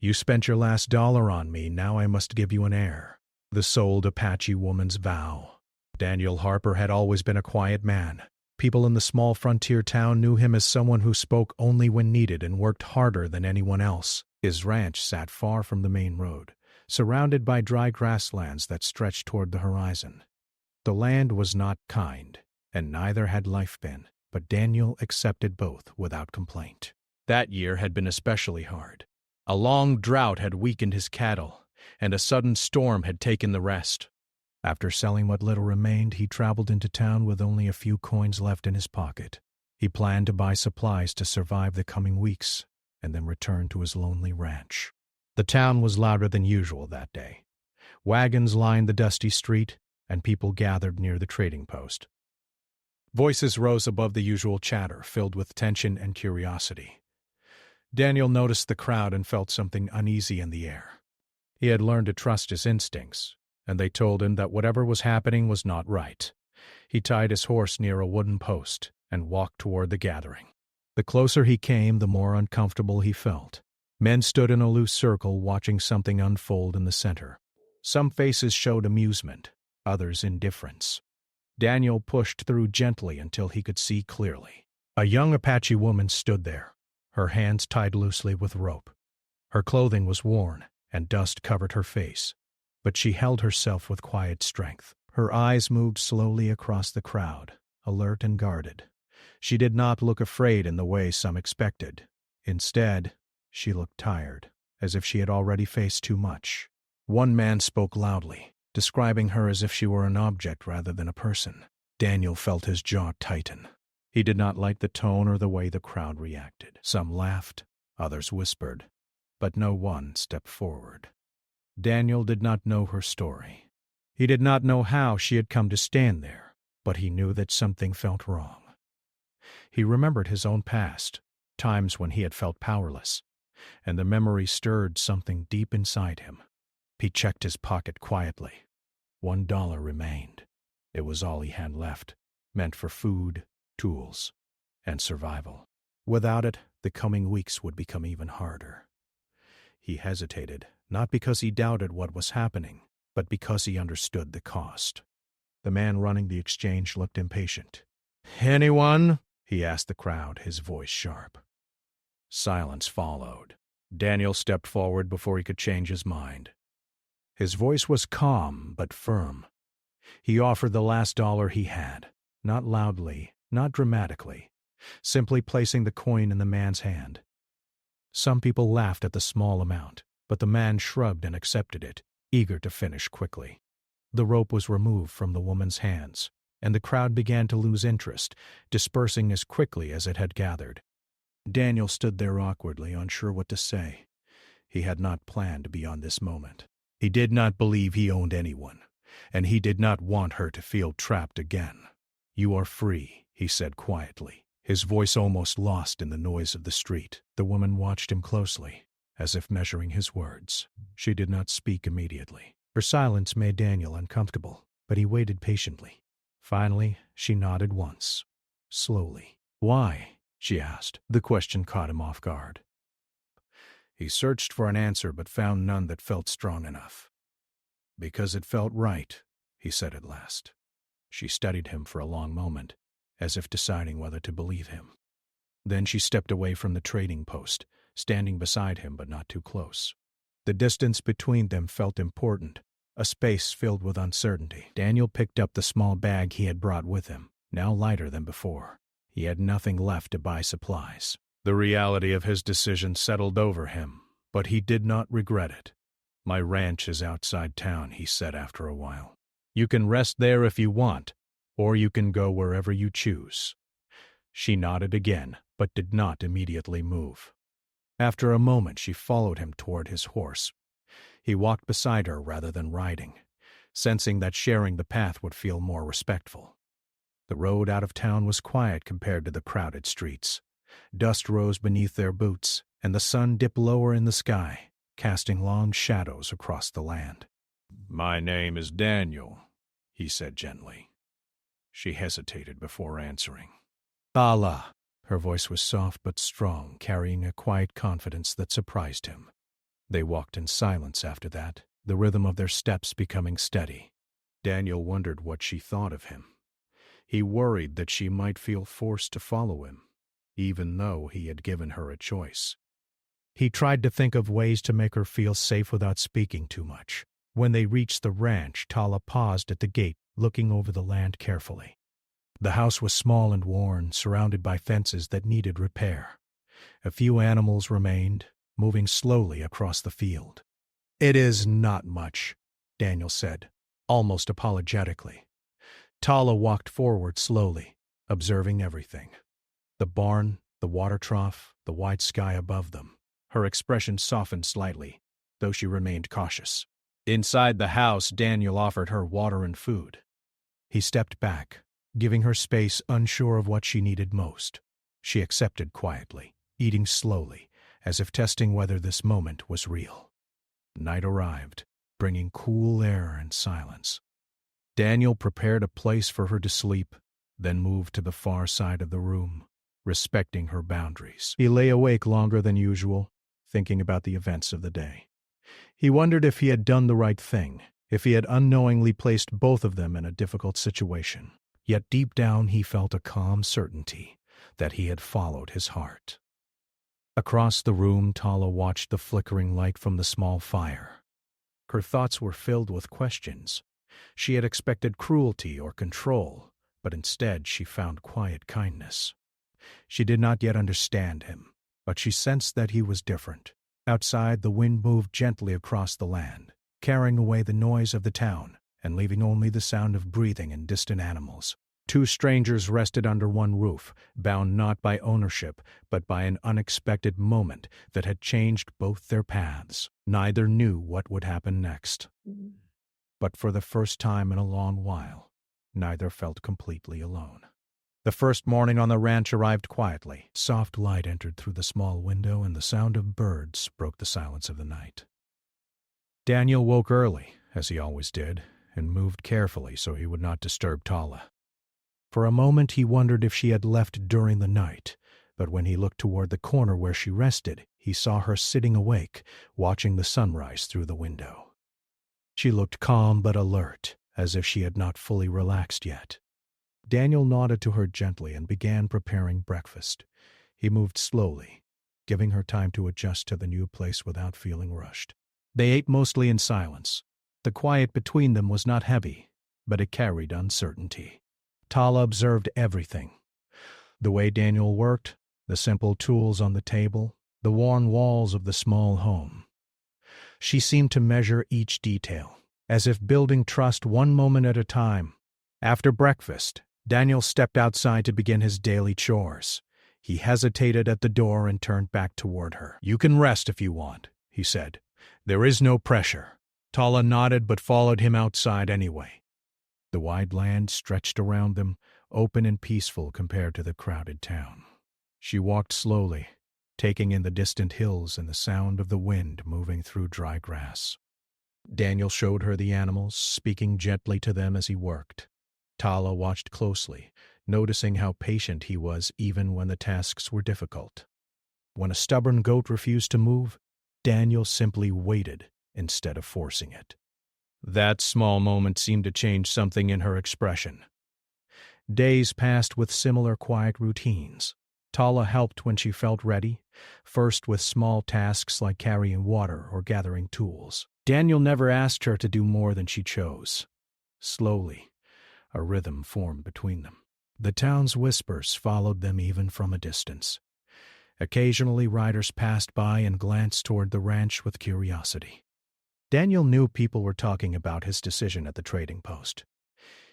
"You spent your last dollar on me, now I must give you an heir." The old Apache woman's vow. Daniel Harper had always been a quiet man. People in the small frontier town knew him as someone who spoke only when needed and worked harder than anyone else. His ranch sat far from the main road, surrounded by dry grasslands that stretched toward the horizon. The land was not kind, and neither had life been, but Daniel accepted both without complaint. That year had been especially hard. A long drought had weakened his cattle, and a sudden storm had taken the rest. After selling what little remained, he traveled into town with only a few coins left in his pocket. He planned to buy supplies to survive the coming weeks, and then return to his lonely ranch. The town was louder than usual that day. Wagons lined the dusty street, and people gathered near the trading post. Voices rose above the usual chatter, filled with tension and curiosity. Daniel noticed the crowd and felt something uneasy in the air. He had learned to trust his instincts, and they told him that whatever was happening was not right. He tied his horse near a wooden post and walked toward the gathering. The closer he came, the more uncomfortable he felt. Men stood in a loose circle watching something unfold in the center. Some faces showed amusement, others indifference. Daniel pushed through gently until he could see clearly. A young Apache woman stood there, her hands tied loosely with rope. Her clothing was worn, and dust covered her face, but she held herself with quiet strength. Her eyes moved slowly across the crowd, alert and guarded. She did not look afraid in the way some expected. Instead, she looked tired, as if she had already faced too much. One man spoke loudly, describing her as if she were an object rather than a person. Daniel felt his jaw tighten. He did not like the tone or the way the crowd reacted. Some laughed, others whispered, but no one stepped forward. Daniel did not know her story. He did not know how she had come to stand there, but he knew that something felt wrong. He remembered his own past, times when he had felt powerless, and the memory stirred something deep inside him. He checked his pocket quietly. $1 remained. It was all he had left, meant for food, tools, and survival. Without it, the coming weeks would become even harder. He hesitated, not because he doubted what was happening, but because he understood the cost. The man running the exchange looked impatient. "Anyone?" he asked the crowd, his voice sharp. Silence followed. Daniel stepped forward before he could change his mind. His voice was calm but firm. He offered the last dollar he had, not loudly, not dramatically, simply placing the coin in the man's hand. Some people laughed at the small amount, but the man shrugged and accepted it, eager to finish quickly. The rope was removed from the woman's hands, and the crowd began to lose interest, dispersing as quickly as it had gathered. Daniel stood there awkwardly, unsure what to say. He had not planned beyond this moment. He did not believe he owned anyone, and he did not want her to feel trapped again. "You are free," he said quietly, his voice almost lost in the noise of the street. The woman watched him closely, as if measuring his words. She did not speak immediately. Her silence made Daniel uncomfortable, but he waited patiently. Finally, she nodded once, slowly. "Why?" she asked. The question caught him off guard. He searched for an answer but found none that felt strong enough. "Because it felt right," he said at last. She studied him for a long moment, as if deciding whether to believe him. Then she stepped away from the trading post, standing beside him but not too close. The distance between them felt important, a space filled with uncertainty. Daniel picked up the small bag he had brought with him, now lighter than before. He had nothing left to buy supplies. The reality of his decision settled over him, but he did not regret it. "My ranch is outside town," he said after a while. "You can rest there if you want, or you can go wherever you choose." She nodded again, but did not immediately move. After a moment, she followed him toward his horse. He walked beside her rather than riding, sensing that sharing the path would feel more respectful. The road out of town was quiet compared to the crowded streets. Dust rose beneath their boots, and the sun dipped lower in the sky, casting long shadows across the land. "My name is Daniel," he said gently. She hesitated before answering. "Allah." Her voice was soft but strong, carrying a quiet confidence that surprised him. They walked in silence after that, the rhythm of their steps becoming steady. Daniel wondered what she thought of him. He worried that she might feel forced to follow him, even though he had given her a choice. He tried to think of ways to make her feel safe without speaking too much. When they reached the ranch, Tala paused at the gate, looking over the land carefully. The house was small and worn, surrounded by fences that needed repair. A few animals remained, moving slowly across the field. "It is not much," Daniel said, almost apologetically. Tala walked forward slowly, observing everything. The barn, the water trough, the white sky above them. Her expression softened slightly, though she remained cautious. Inside the house, Daniel offered her water and food. He stepped back, giving her space, unsure of what she needed most. She accepted quietly, eating slowly, as if testing whether this moment was real. Night arrived, bringing cool air and silence. Daniel prepared a place for her to sleep, then moved to the far side of the room, respecting her boundaries. He lay awake longer than usual, thinking about the events of the day. He wondered if he had done the right thing, if he had unknowingly placed both of them in a difficult situation. Yet deep down he felt a calm certainty that he had followed his heart. Across the room, Tala watched the flickering light from the small fire. Her thoughts were filled with questions. She had expected cruelty or control, but instead she found quiet kindness. She did not yet understand him, but she sensed that he was different. Outside, the wind moved gently across the land, carrying away the noise of the town and leaving only the sound of breathing and distant animals. Two strangers rested under one roof, bound not by ownership, but by an unexpected moment that had changed both their paths. Neither knew what would happen next. But for the first time in a long while, neither felt completely alone. The first morning on the ranch arrived quietly. Soft light entered through the small window, and the sound of birds broke the silence of the night. Daniel woke early, as he always did, and moved carefully so he would not disturb Tala. For a moment he wondered if she had left during the night, but when he looked toward the corner where she rested, he saw her sitting awake, watching the sunrise through the window. She looked calm but alert, as if she had not fully relaxed yet. Daniel nodded to her gently and began preparing breakfast. He moved slowly, giving her time to adjust to the new place without feeling rushed. They ate mostly in silence. The quiet between them was not heavy, but it carried uncertainty. Tala observed everything. The way Daniel worked, the simple tools on the table, the worn walls of the small home. She seemed to measure each detail, as if building trust one moment at a time. After breakfast, Daniel stepped outside to begin his daily chores. He hesitated at the door and turned back toward her. "You can rest if you want," he said. "There is no pressure." Tala nodded but followed him outside anyway. The wide land stretched around them, open and peaceful compared to the crowded town. She walked slowly, taking in the distant hills and the sound of the wind moving through dry grass. Daniel showed her the animals, speaking gently to them as he worked. Tala watched closely, noticing how patient he was even when the tasks were difficult. When a stubborn goat refused to move, Daniel simply waited instead of forcing it. That small moment seemed to change something in her expression. Days passed with similar quiet routines. Tala helped when she felt ready, first with small tasks like carrying water or gathering tools. Daniel never asked her to do more than she chose. Slowly, a rhythm formed between them. The town's whispers followed them even from a distance. Occasionally riders passed by and glanced toward the ranch with curiosity. Daniel knew people were talking about his decision at the trading post.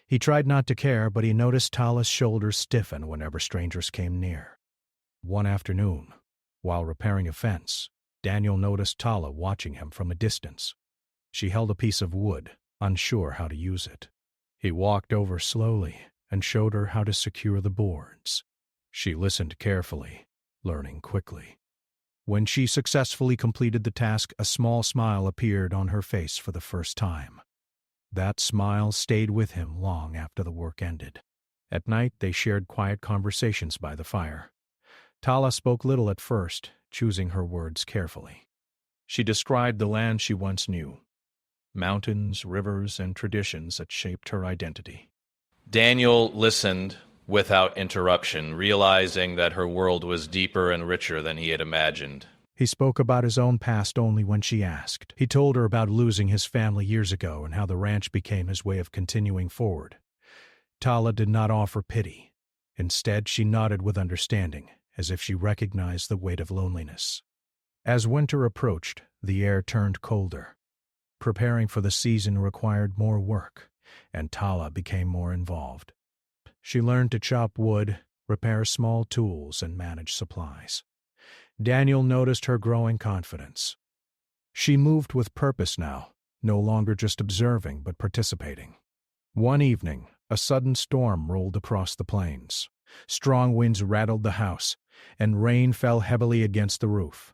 He tried not to care, but he noticed Tala's shoulders stiffen whenever strangers came near. One afternoon, while repairing a fence, Daniel noticed Tala watching him from a distance. She held a piece of wood, unsure how to use it. He walked over slowly and showed her how to secure the boards. She listened carefully, learning quickly. When she successfully completed the task, a small smile appeared on her face for the first time. That smile stayed with him long after the work ended. At night, they shared quiet conversations by the fire. Tala spoke little at first, choosing her words carefully. She described the land she once knew, mountains, rivers, and traditions that shaped her identity. Daniel listened without interruption, realizing that her world was deeper and richer than he had imagined. He spoke about his own past only when she asked. He told her about losing his family years ago and how the ranch became his way of continuing forward. Tala did not offer pity. Instead, she nodded with understanding, as if she recognized the weight of loneliness. As winter approached, the air turned colder. Preparing for the season required more work, and Tala became more involved. She learned to chop wood, repair small tools, and manage supplies. Daniel noticed her growing confidence. She moved with purpose now, no longer just observing but participating. One evening, a sudden storm rolled across the plains. Strong winds rattled the house, and rain fell heavily against the roof.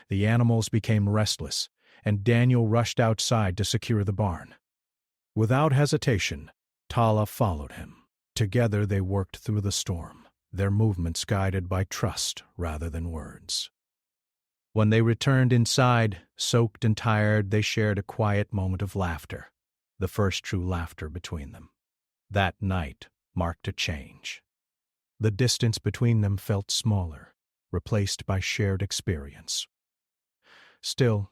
The animals became restless, and Daniel rushed outside to secure the barn. Without hesitation, Tala followed him. Together they worked through the storm, their movements guided by trust rather than words. When they returned inside, soaked and tired, they shared a quiet moment of laughter, the first true laughter between them. That night marked a change. The distance between them felt smaller, replaced by shared experience. Still,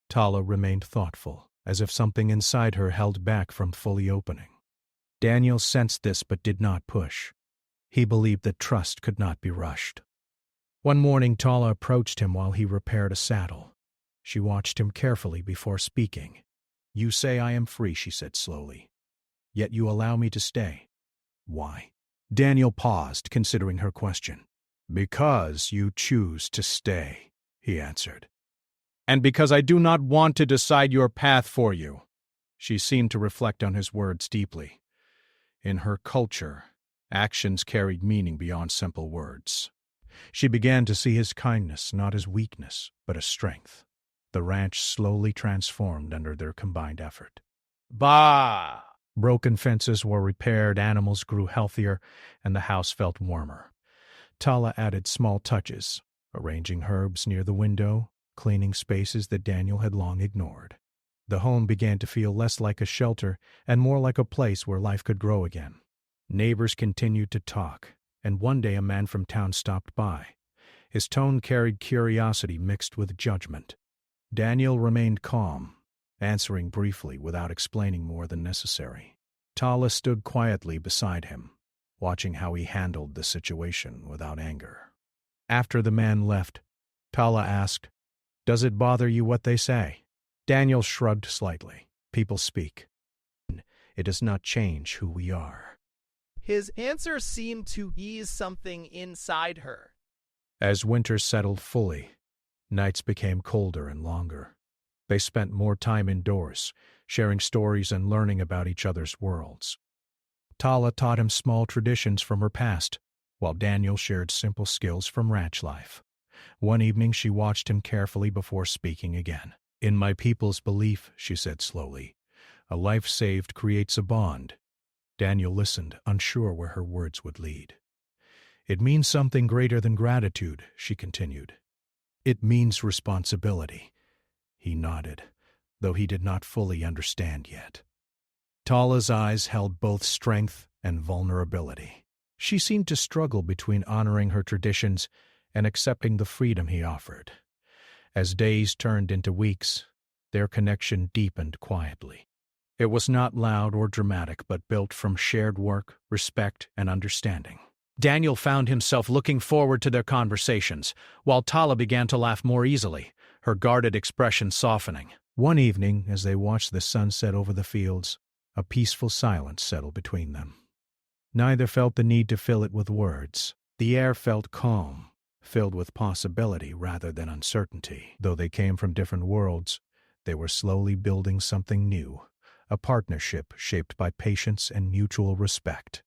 Tala remained thoughtful, as if something inside her held back from fully opening. Daniel sensed this but did not push. He believed that trust could not be rushed. One morning, Tala approached him while he repaired a saddle. She watched him carefully before speaking. "You say I am free," she said slowly. "Yet you allow me to stay. Why?" Daniel paused, considering her question. "Because you choose to stay," he answered. "And because I do not want to decide your path for you." She seemed to reflect on his words deeply. In her culture, actions carried meaning beyond simple words. She began to see his kindness not as weakness, but as strength. The ranch slowly transformed under their combined effort. Bah! Broken fences were repaired, animals grew healthier, and the house felt warmer. Tala added small touches, arranging herbs near the window, cleaning spaces that Daniel had long ignored. The home began to feel less like a shelter and more like a place where life could grow again. Neighbors continued to talk, and one day a man from town stopped by. His tone carried curiosity mixed with judgment. Daniel remained calm, answering briefly without explaining more than necessary. Tala stood quietly beside him, watching how he handled the situation without anger. After the man left, Tala asked, "Does it bother you what they say?" Daniel shrugged slightly. "People speak. It does not change who we are." His answer seemed to ease something inside her. As winter settled fully, nights became colder and longer. They spent more time indoors, sharing stories and learning about each other's worlds. Tala taught him small traditions from her past, while Daniel shared simple skills from ranch life. One evening she watched him carefully before speaking again. "In my people's belief," she said slowly, "a life saved creates a bond." Daniel listened, unsure where her words would lead. "It means something greater than gratitude," she continued. "It means responsibility." He nodded, though he did not fully understand yet. Tala's eyes held both strength and vulnerability. She seemed to struggle between honoring her traditions and accepting the freedom he offered. As days turned into weeks, their connection deepened quietly. It was not loud or dramatic, but built from shared work, respect, and understanding. Daniel found himself looking forward to their conversations, while Tala began to laugh more easily, her guarded expression softening. One evening, as they watched the sun set over the fields, a peaceful silence settled between them. Neither felt the need to fill it with words. The air felt calm, filled with possibility rather than uncertainty. Though they came from different worlds, they were slowly building something new, a partnership shaped by patience and mutual respect.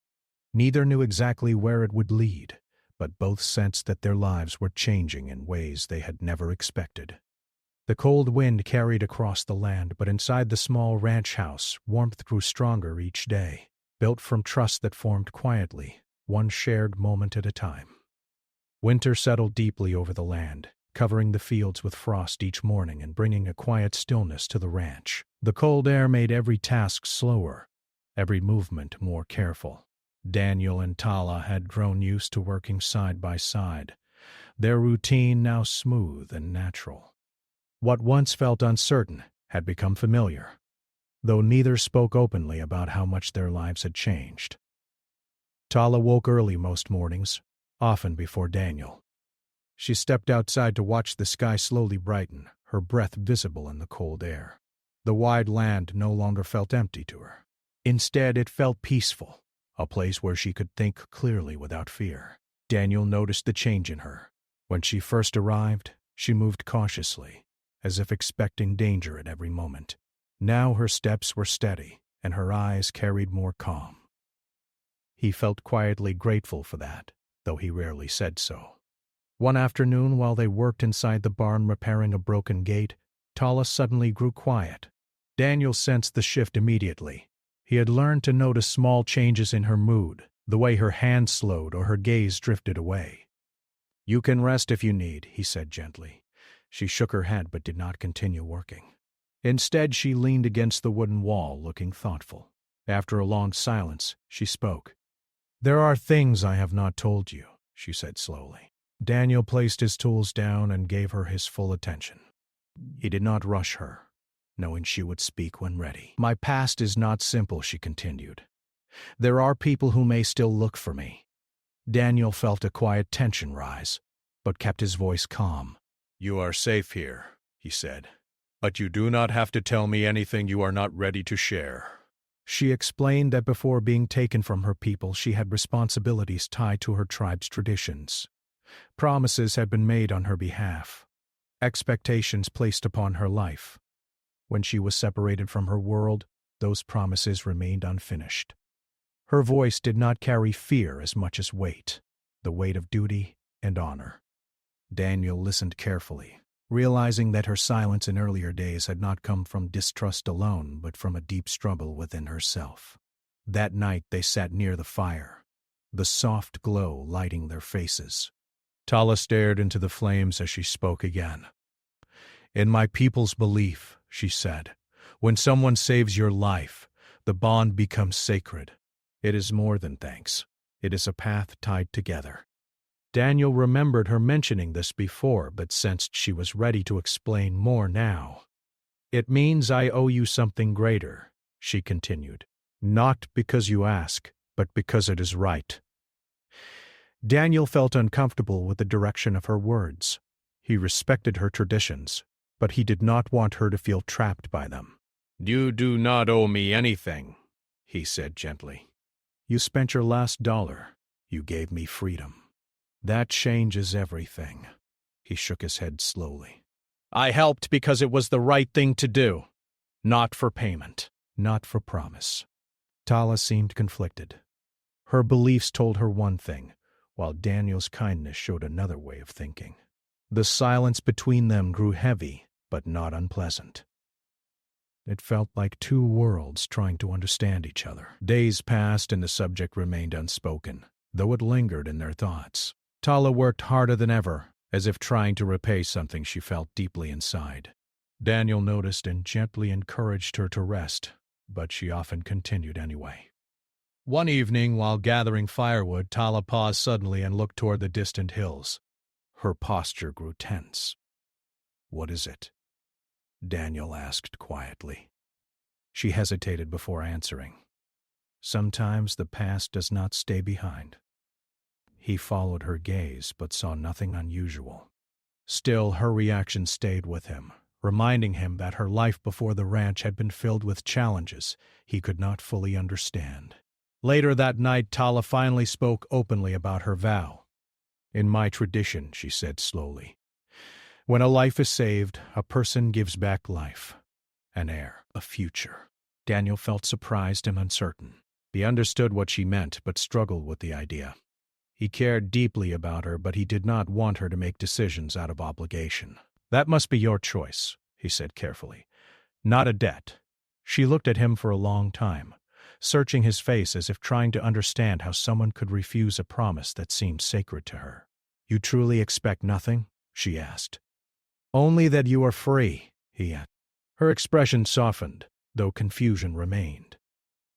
Neither knew exactly where it would lead, but both sensed that their lives were changing in ways they had never expected. The cold wind carried across the land, but inside the small ranch house, warmth grew stronger each day, built from trust that formed quietly, one shared moment at a time. Winter settled deeply over the land, covering the fields with frost each morning and bringing a quiet stillness to the ranch. The cold air made every task slower, every movement more careful. Daniel and Tala had grown used to working side by side, their routine now smooth and natural. What once felt uncertain had become familiar, though neither spoke openly about how much their lives had changed. Tala woke early most mornings, often before Daniel. She stepped outside to watch the sky slowly brighten, her breath visible in the cold air. The wide land no longer felt empty to her. Instead, it felt peaceful, a place where she could think clearly without fear. Daniel noticed the change in her. When she first arrived, she moved cautiously, as if expecting danger at every moment. Now her steps were steady, and her eyes carried more calm. He felt quietly grateful for that, though he rarely said so. One afternoon, while they worked inside the barn repairing a broken gate, Tala suddenly grew quiet. Daniel sensed the shift immediately. He had learned to notice small changes in her mood, the way her hand slowed or her gaze drifted away. "You can rest if you need," he said gently. She shook her head but did not continue working. Instead, she leaned against the wooden wall, looking thoughtful. After a long silence, she spoke. "There are things I have not told you," she said slowly. Daniel placed his tools down and gave her his full attention. He did not rush her, knowing she would speak when ready. "My past is not simple," she continued. "There are people who may still look for me." Daniel felt a quiet tension rise, but kept his voice calm. "You are safe here," he said. "But you do not have to tell me anything you are not ready to share." She explained that before being taken from her people, she had responsibilities tied to her tribe's traditions. Promises had been made on her behalf, expectations placed upon her life. When she was separated from her world, those promises remained unfinished. Her voice did not carry fear as much as weight, the weight of duty and honor. Daniel listened carefully, realizing that her silence in earlier days had not come from distrust alone, but from a deep struggle within herself. That night they sat near the fire, the soft glow lighting their faces. Tala stared into the flames as she spoke again. "In my people's belief," she said, "when someone saves your life, the bond becomes sacred. It is more than thanks. It is a path tied together." Daniel remembered her mentioning this before, but sensed she was ready to explain more now. "It means I owe you something greater," she continued. "Not because you ask, but because it is right." Daniel felt uncomfortable with the direction of her words. He respected her traditions, but he did not want her to feel trapped by them. "You do not owe me anything," he said gently. "You spent your last dollar. You gave me freedom. That changes everything." He shook his head slowly. "I helped because it was the right thing to do. Not for payment, not for promise." Tala seemed conflicted. Her beliefs told her one thing, while Daniel's kindness showed another way of thinking. The silence between them grew heavy, but not unpleasant. It felt like two worlds trying to understand each other. Days passed and the subject remained unspoken, though it lingered in their thoughts. Tala worked harder than ever, as if trying to repay something she felt deeply inside. Daniel noticed and gently encouraged her to rest, but she often continued anyway. One evening, while gathering firewood, Tala paused suddenly and looked toward the distant hills. Her posture grew tense. "What is it?" Daniel asked quietly. She hesitated before answering. "Sometimes the past does not stay behind." He followed her gaze but saw nothing unusual. Still, her reaction stayed with him, reminding him that her life before the ranch had been filled with challenges he could not fully understand. Later that night, Tala finally spoke openly about her vow. "In my tradition," she said slowly, "when a life is saved, a person gives back life, an heir, a future." Daniel felt surprised and uncertain. He understood what she meant, but struggled with the idea. He cared deeply about her, but he did not want her to make decisions out of obligation. "That must be your choice," he said carefully. "Not a debt." She looked at him for a long time, searching his face as if trying to understand how someone could refuse a promise that seemed sacred to her. "You truly expect nothing?" she asked. Only that you are free, he added. Her expression softened, though confusion remained.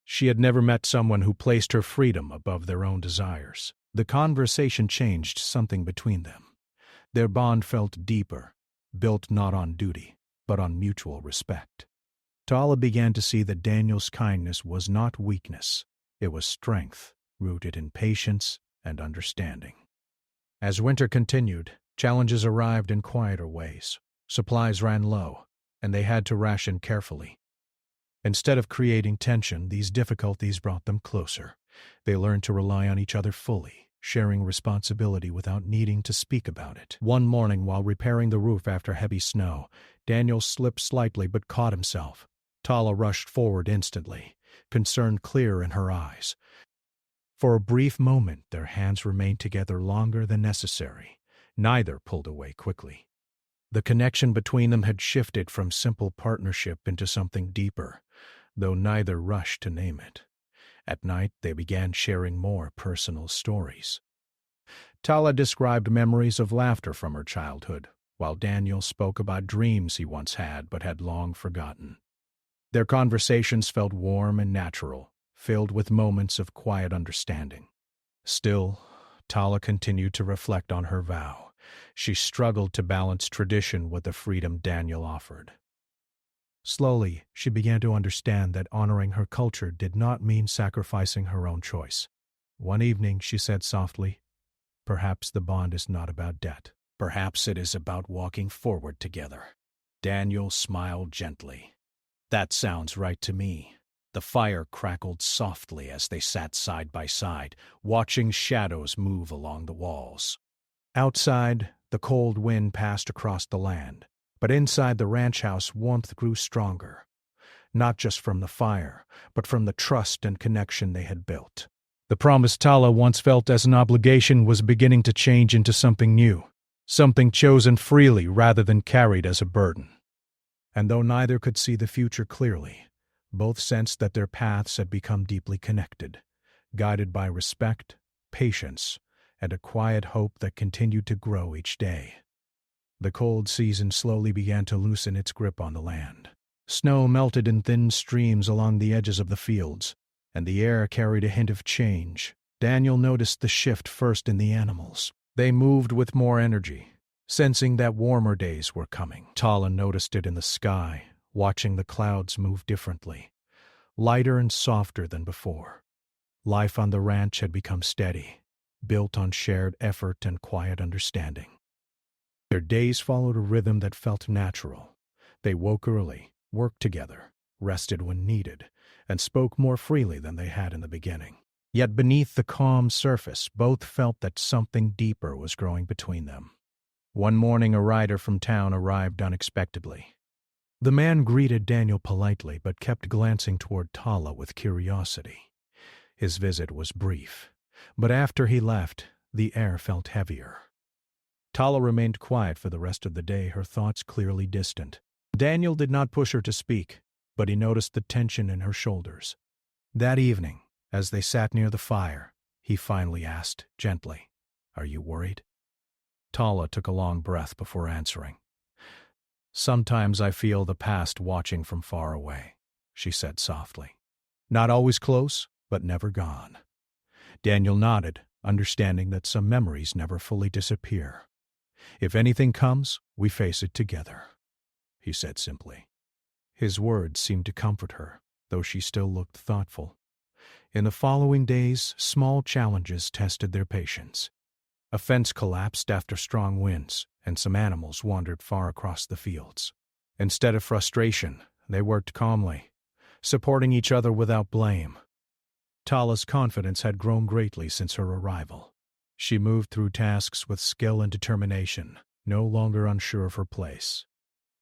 She had never met someone who placed her freedom above their own desires. The conversation changed something between them. Their bond felt deeper, built not on duty, but on mutual respect. Tala began to see that Daniel's kindness was not weakness. It was strength, rooted in patience and understanding. As winter continued, challenges arrived in quieter ways. Supplies ran low, and they had to ration carefully. Instead of creating tension, these difficulties brought them closer. They learned to rely on each other fully, sharing responsibility without needing to speak about it. One morning, while repairing the roof after heavy snow, Daniel slipped slightly but caught himself. Tala rushed forward instantly, concern clear in her eyes. For a brief moment, their hands remained together longer than necessary. Neither pulled away quickly. The connection between them had shifted from simple partnership into something deeper, though neither rushed to name it. At night, they began sharing more personal stories. Tala described memories of laughter from her childhood, while Daniel spoke about dreams he once had but had long forgotten. Their conversations felt warm and natural, filled with moments of quiet understanding. Still, Tala continued to reflect on her vow. She struggled to balance tradition with the freedom Daniel offered. Slowly, she began to understand that honoring her culture did not mean sacrificing her own choice. One evening, she said softly, "Perhaps the bond is not about debt. Perhaps it is about walking forward together." Daniel smiled gently. "That sounds right to me." The fire crackled softly as they sat side by side, watching shadows move along the walls. Outside, the cold wind passed across the land, but inside the ranch house warmth grew stronger, not just from the fire, but from the trust and connection they had built. The promise Tala once felt as an obligation was beginning to change into something new, something chosen freely rather than carried as a burden. And though neither could see the future clearly, both sensed that their paths had become deeply connected, guided by respect, patience, and a quiet hope that continued to grow each day. The cold season slowly began to loosen its grip on the land. Snow melted in thin streams along the edges of the fields, and the air carried a hint of change. Daniel noticed the shift first in the animals. They moved with more energy, sensing that warmer days were coming. Tala noticed it in the sky, watching the clouds move differently, lighter and softer than before. Life on the ranch had become steady, built on shared effort and quiet understanding. Their days followed a rhythm that felt natural. They woke early, worked together, rested when needed, and spoke more freely than they had in the beginning. Yet beneath the calm surface, both felt that something deeper was growing between them. One morning, a rider from town arrived unexpectedly. The man greeted Daniel politely but kept glancing toward Tala with curiosity. His visit was brief, but after he left, the air felt heavier. Tala remained quiet for the rest of the day, her thoughts clearly distant. Daniel did not push her to speak, but he noticed the tension in her shoulders. That evening, as they sat near the fire, he finally asked, gently, "Are you worried?" Tala took a long breath before answering. "Sometimes I feel the past watching from far away," she said softly. "Not always close, but never gone." Daniel nodded, understanding that some memories never fully disappear. "If anything comes, we face it together," he said simply. His words seemed to comfort her, though she still looked thoughtful. In the following days, small challenges tested their patience. A fence collapsed after strong winds, and some animals wandered far across the fields. Instead of frustration, they worked calmly, supporting each other without blame. Tala's confidence had grown greatly since her arrival. She moved through tasks with skill and determination, no longer unsure of her place.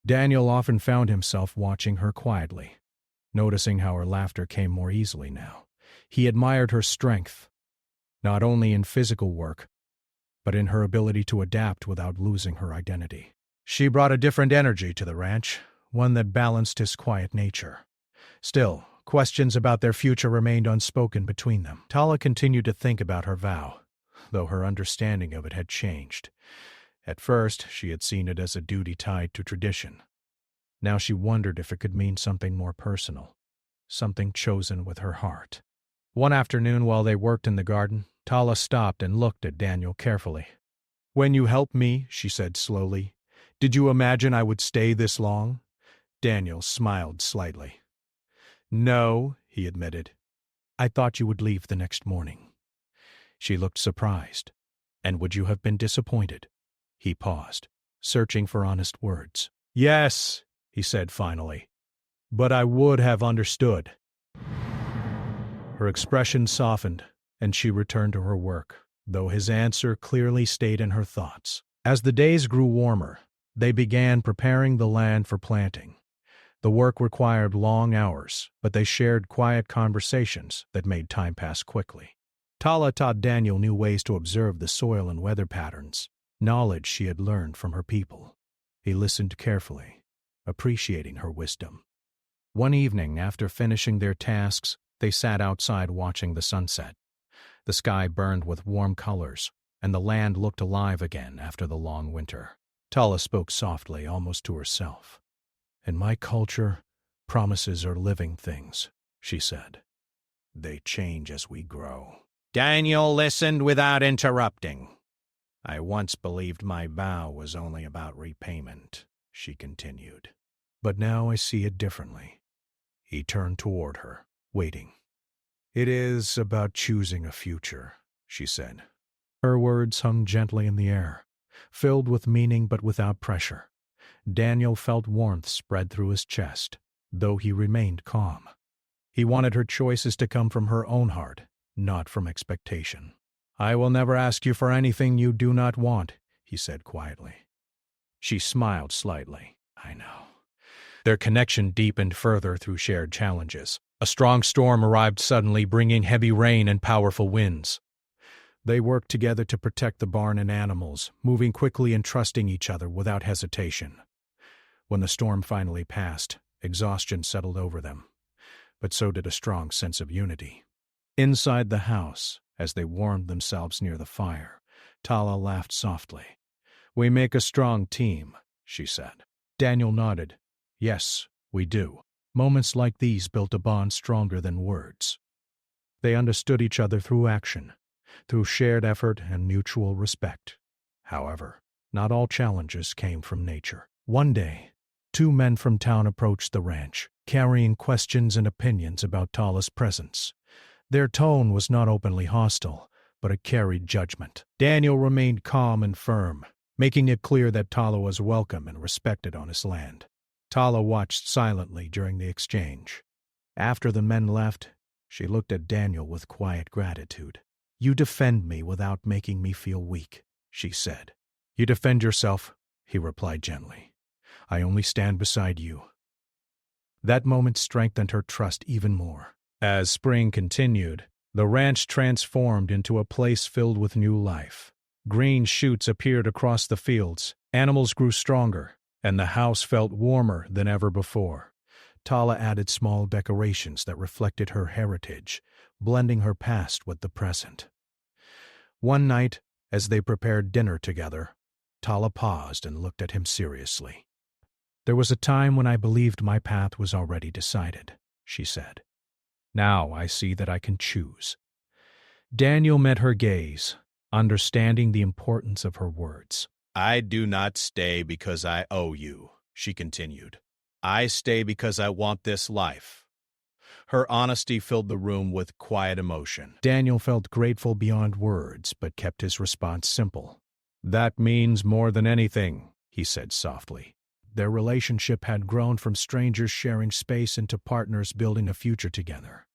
Daniel often found himself watching her quietly, noticing how her laughter came more easily now. He admired her strength, not only in physical work, but in her ability to adapt without losing her identity. She brought a different energy to the ranch, one that balanced his quiet nature. Still, questions about their future remained unspoken between them. Tala continued to think about her vow, though her understanding of it had changed. At first, she had seen it as a duty tied to tradition. Now she wondered if it could mean something more personal, something chosen with her heart. One afternoon while they worked in the garden, Tala stopped and looked at Daniel carefully. "When you helped me," she said slowly, "did you imagine I would stay this long?" Daniel smiled slightly. "No," he admitted. "I thought you would leave the next morning." She looked surprised. "And would you have been disappointed?" He paused, searching for honest words. "Yes," he said finally, "but I would have understood." Her expression softened, and she returned to her work, though his answer clearly stayed in her thoughts. As the days grew warmer, they began preparing the land for planting. The work required long hours, but they shared quiet conversations that made time pass quickly. Tala taught Daniel new ways to observe the soil and weather patterns, knowledge she had learned from her people. He listened carefully, appreciating her wisdom. One evening, after finishing their tasks, they sat outside watching the sunset. The sky burned with warm colors, and the land looked alive again after the long winter. Tala spoke softly, almost to herself. "In my culture, promises are living things," she said. "They change as we grow." Daniel listened without interrupting. "I once believed my vow was only about repayment," she continued. "But now I see it differently." He turned toward her, waiting. "It is about choosing a future," she said. Her words hung gently in the air, filled with meaning but without pressure. Daniel felt warmth spread through his chest, though he remained calm. He wanted her choices to come from her own heart, not from expectation. "I will never ask you for anything you do not want," he said quietly. She smiled slightly. "I know." Their connection deepened further through shared challenges. A strong storm arrived suddenly, bringing heavy rain and powerful winds. They worked together to protect the barn and animals, moving quickly and trusting each other without hesitation. When the storm finally passed, exhaustion settled over them, but so did a strong sense of unity. Inside the house, as they warmed themselves near the fire, Tala laughed softly. "We make a strong team," she said. Daniel nodded. "Yes, we do." Moments like these built a bond stronger than words. They understood each other through action, through shared effort and mutual respect. However, not all challenges came from nature. One day, two men from town approached the ranch, carrying questions and opinions about Tala's presence. Their tone was not openly hostile, but it carried judgment. Daniel remained calm and firm, making it clear that Tala was welcome and respected on his land. Tala watched silently during the exchange. After the men left, she looked at Daniel with quiet gratitude. "You defend me without making me feel weak," she said. "You defend yourself," he replied gently. "I only stand beside you." That moment strengthened her trust even more. As spring continued, the ranch transformed into a place filled with new life. Green shoots appeared across the fields, animals grew stronger, and the house felt warmer than ever before. Tala added small decorations that reflected her heritage, blending her past with the present. One night, as they prepared dinner together, Tala paused and looked at him seriously. "There was a time when I believed my path was already decided," she said. "Now I see that I can choose." Daniel met her gaze, understanding the importance of her words. "I do not stay because I owe you," she continued. "I stay because I want this life." Her honesty filled the room with quiet emotion. Daniel felt grateful beyond words, but kept his response simple. "That means more than anything," he said softly. Their relationship had grown from strangers sharing space into partners building a future together.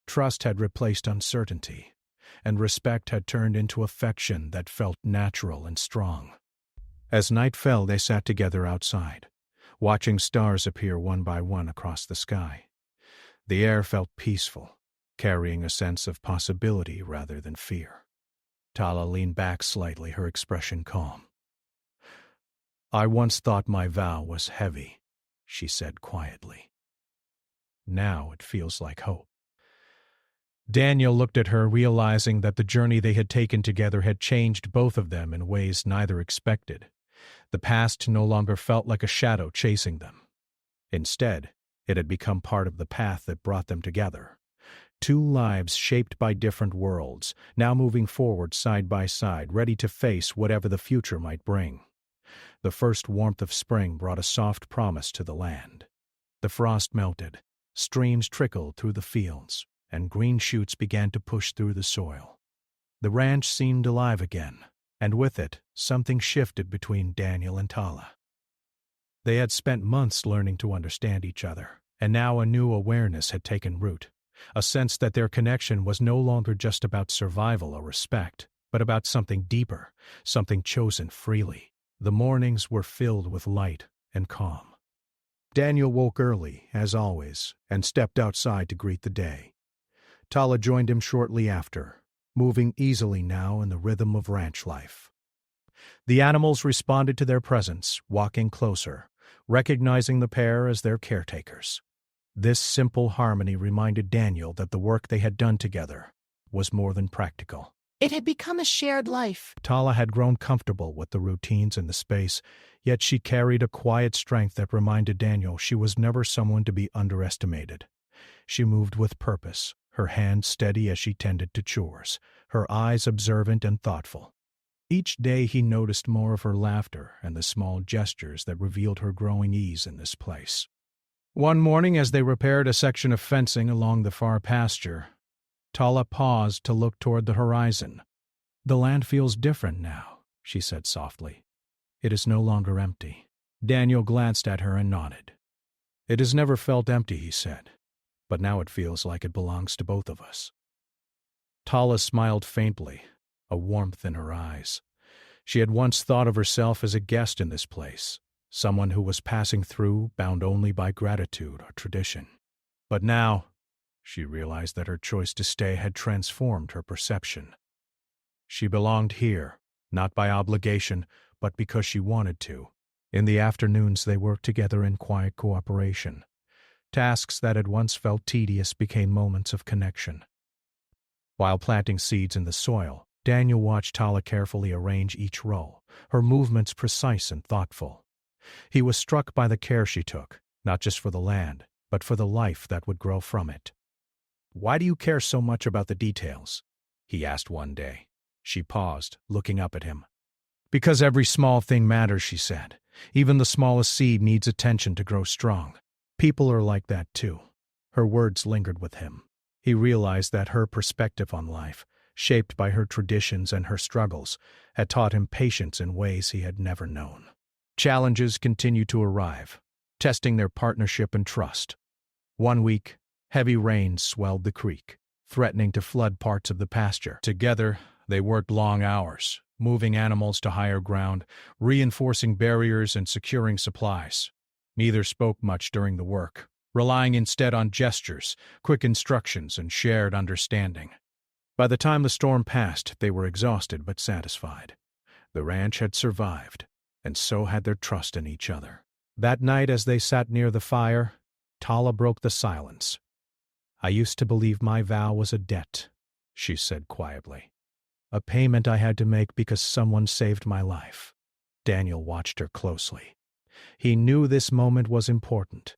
Trust had replaced uncertainty, and respect had turned into affection that felt natural and strong. As night fell, they sat together outside, watching stars appear one by one across the sky. The air felt peaceful, carrying a sense of possibility rather than fear. Tala leaned back slightly, her expression calm. "I once thought my vow was heavy," she said quietly. "Now it feels like hope." Daniel looked at her, realizing that the journey they had taken together had changed both of them in ways neither expected. The past no longer felt like a shadow chasing them. Instead, it had become part of the path that brought them together. Two lives shaped by different worlds, now moving forward side by side, ready to face whatever the future might bring. The first warmth of spring brought a soft promise to the land. The frost melted, streams trickled through the fields, and green shoots began to push through the soil. The ranch seemed alive again, and with it, something shifted between Daniel and Tala. They had spent months learning to understand each other, and now a new awareness had taken root, a sense that their connection was no longer just about survival or respect, but about something deeper, something chosen freely. The mornings were filled with light and calm. Daniel woke early, as always, and stepped outside to greet the day. Tala joined him shortly after, moving easily now in the rhythm of ranch life. The animals responded to their presence, walking closer, recognizing the pair as their caretakers. This simple harmony reminded Daniel that the work they had done together was more than practical. It had become a shared life. Tala had grown comfortable with the routines and the space, yet she carried a quiet strength that reminded Daniel she was never someone to be underestimated. She moved with purpose, her hands steady as she tended to chores, her eyes observant and thoughtful. Each day he noticed more of her laughter and the small gestures that revealed her growing ease in this place. One morning, as they repaired a section of fencing along the far pasture, Tala paused to look toward the horizon. "The land feels different now," she said softly. "It is no longer empty." Daniel glanced at her and nodded. "It has never felt empty," he said, "but now it feels like it belongs to both of us." Tala smiled faintly, a warmth in her eyes. She had once thought of herself as a guest in this place, someone who was passing through, bound only by gratitude or tradition. But now, she realized that her choice to stay had transformed her perception. She belonged here, not by obligation, but because she wanted to. In the afternoons they worked together in quiet cooperation. Tasks that had once felt tedious became moments of connection. While planting seeds in the soil, Daniel watched Tala carefully arrange each row, her movements precise and thoughtful. He was struck by the care she took, not just for the land, but for the life that would grow from it. "Why do you care so much about the details?" he asked one day. She paused, looking up at him. "Because every small thing matters," she said. "Even the smallest seed needs attention to grow strong. People are like that too." Her words lingered with him. He realized that her perspective on life, shaped by her traditions and her struggles, had taught him patience in ways he had never known. Challenges continued to arrive, testing their partnership and trust. One week, heavy rains swelled the creek, threatening to flood parts of the pasture. Together, they worked long hours, moving animals to higher ground, reinforcing barriers and securing supplies. Neither spoke much during the work, relying instead on gestures, quick instructions, and shared understanding. By the time the storm passed, they were exhausted but satisfied. The ranch had survived, and so had their trust in each other. That night, as they sat near the fire, Tala broke the silence. "I used to believe my vow was a debt," she said quietly. "A payment I had to make because someone saved my life." Daniel watched her closely. He knew this moment was important,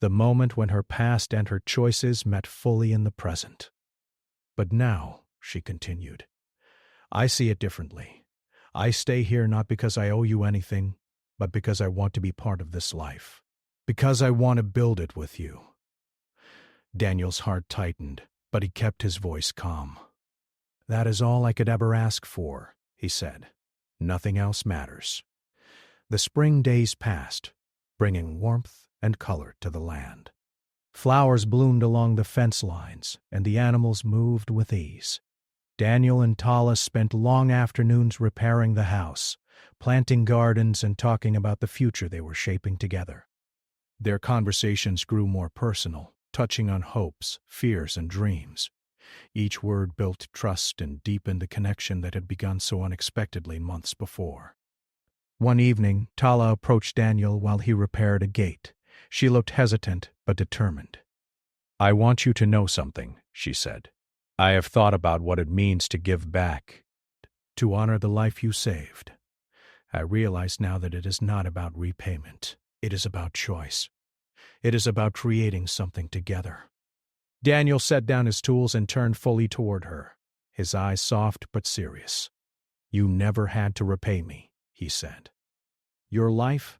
the moment when her past and her choices met fully in the present. "But now," she continued, "I see it differently. I stay here not because I owe you anything, but because I want to be part of this life. Because I want to build it with you." Daniel's heart tightened, but he kept his voice calm. "That is all I could ever ask for," he said. "Nothing else matters." The spring days passed, bringing warmth and color to the land. Flowers bloomed along the fence lines, and the animals moved with ease. Daniel and Tala spent long afternoons repairing the house, planting gardens and talking about the future they were shaping together. Their conversations grew more personal, touching on hopes, fears, and dreams. Each word built trust and deepened the connection that had begun so unexpectedly months before. One evening, Tala approached Daniel while he repaired a gate. She looked hesitant but determined. "I want you to know something," she said. I have thought about what it means to give back, to honor the life you saved. I realize now that it is not about repayment. It is about choice. It is about creating something together. Daniel set down his tools and turned fully toward her, his eyes soft but serious. You never had to repay me, he said. Your life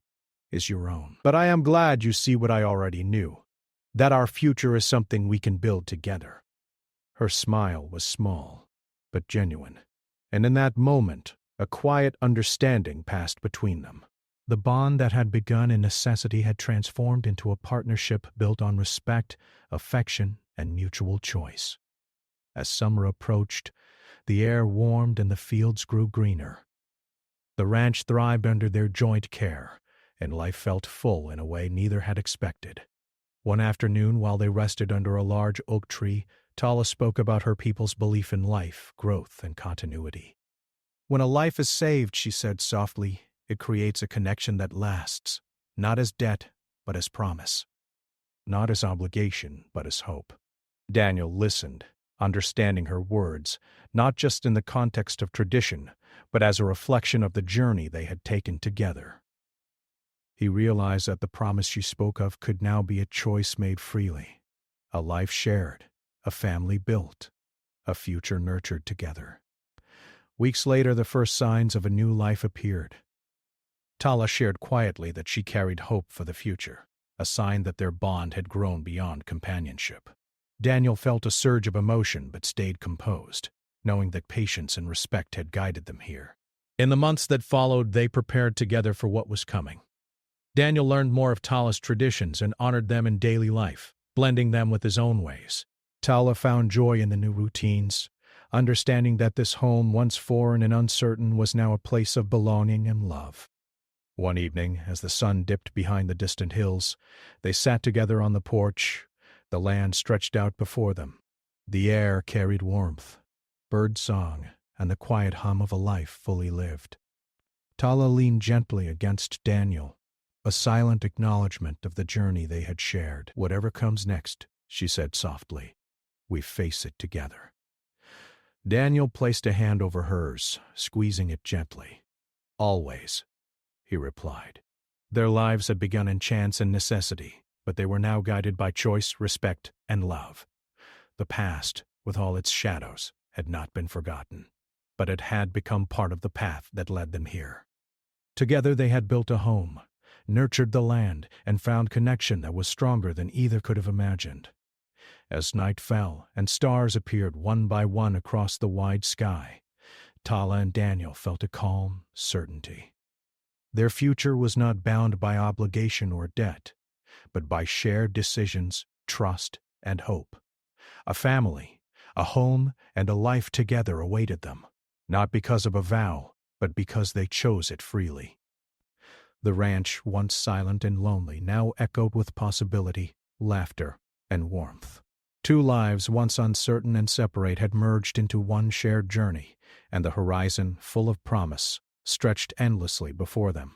is your own. But I am glad you see what I already knew, that our future is something we can build together. Her smile was small, but genuine, and in that moment, a quiet understanding passed between them. The bond that had begun in necessity had transformed into a partnership built on respect, affection, and mutual choice. As summer approached, the air warmed and the fields grew greener. The ranch thrived under their joint care, and life felt full in a way neither had expected. One afternoon, while they rested under a large oak tree, Tala spoke about her people's belief in life, growth, and continuity. When a life is saved, she said softly, it creates a connection that lasts, not as debt, but as promise. Not as obligation, but as hope. Daniel listened, understanding her words, not just in the context of tradition, but as a reflection of the journey they had taken together. He realized that the promise she spoke of could now be a choice made freely, a life shared, a family built, a future nurtured together. Weeks later, the first signs of a new life appeared. Tala shared quietly that she carried hope for the future, a sign that their bond had grown beyond companionship. Daniel felt a surge of emotion but stayed composed, knowing that patience and respect had guided them here. In the months that followed, they prepared together for what was coming. Daniel learned more of Tala's traditions and honored them in daily life, blending them with his own ways. Tala found joy in the new routines, understanding that this home, once foreign and uncertain, was now a place of belonging and love. One evening, as the sun dipped behind the distant hills, they sat together on the porch. The land stretched out before them. The air carried warmth, bird song, and the quiet hum of a life fully lived. Tala leaned gently against Daniel, a silent acknowledgement of the journey they had shared. Whatever comes next, she said softly, we face it together. Daniel placed a hand over hers, squeezing it gently. Always, he replied. Their lives had begun in chance and necessity, but they were now guided by choice, respect, and love. The past, with all its shadows, had not been forgotten, but it had become part of the path that led them here. Together they had built a home, nurtured the land, and found connection that was stronger than either could have imagined. As night fell and stars appeared one by one across the wide sky, Tala and Daniel felt a calm certainty. Their future was not bound by obligation or debt, but by shared decisions, trust, and hope. A family, a home, and a life together awaited them, not because of a vow, but because they chose it freely. The ranch, once silent and lonely, now echoed with possibility, laughter, and warmth. Two lives, once uncertain and separate, had merged into one shared journey, and the horizon, full of promise, stretched endlessly before them.